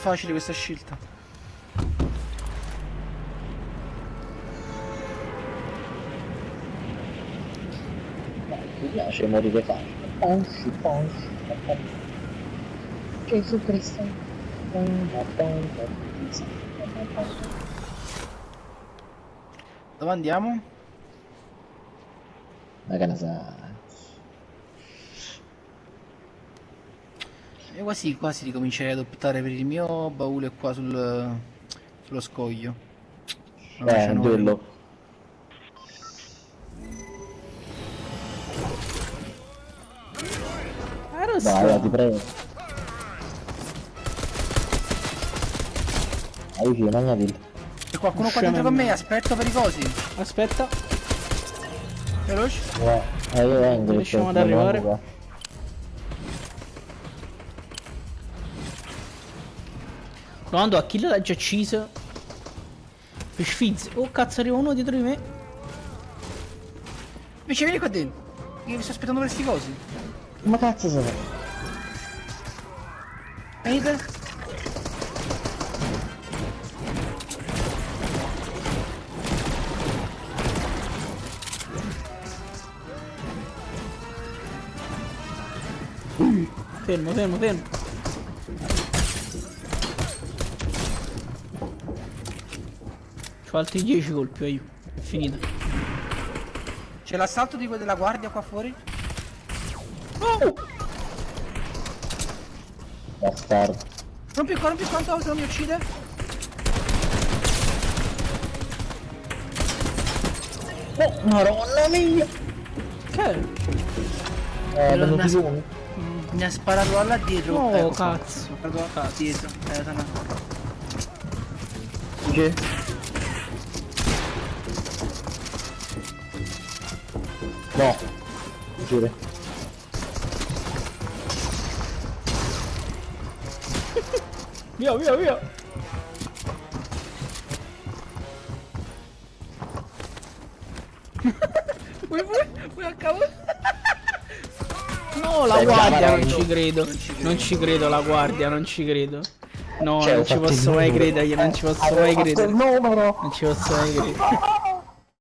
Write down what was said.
facile questa scelta. Mi piace morire facile. Ponci, ponci, Gesù Cristo. Dove andiamo? Ma che ne sa. Io quasi quasi ricomincerei ad optare per il mio baule qua sullo scoglio. Non c'è nulla. Quello. Dai, ti prego. Vai vicino, magnati. C'è qualcuno qua dentro con me, aspetto per i cosi. Aspetta, Veloce. Io vengo. riusciamo ad arrivare. Provando a kill l'ha già ucciso. Fizz. Oh cazzo, arriva uno dietro di me. Invece vieni qua dentro. Io vi sto aspettando per sti cosi. Ma cazzo sei? Venite. Fermo, fermo, fermo. C'ho altri 10 colpi, aiuto. È finita. C'è l'assalto di quelli della guardia qua fuori. Bastardo. Rompi qua, quanto non mi uccide? Oh, madonna mia! Che? Non ti sono. Mi ha sparato da là dietro. Oh Ecco qua. cazzo. Mi ha sparato da là dietro. Tana. Che? No. Giuro. Via, via, via. Vuoi a cavolo? No, la guardia, non ci credo. Non ci credo, la guardia, non ci credo. No, non ci posso mai credere, non ci posso mai credere. Non ci posso mai credere.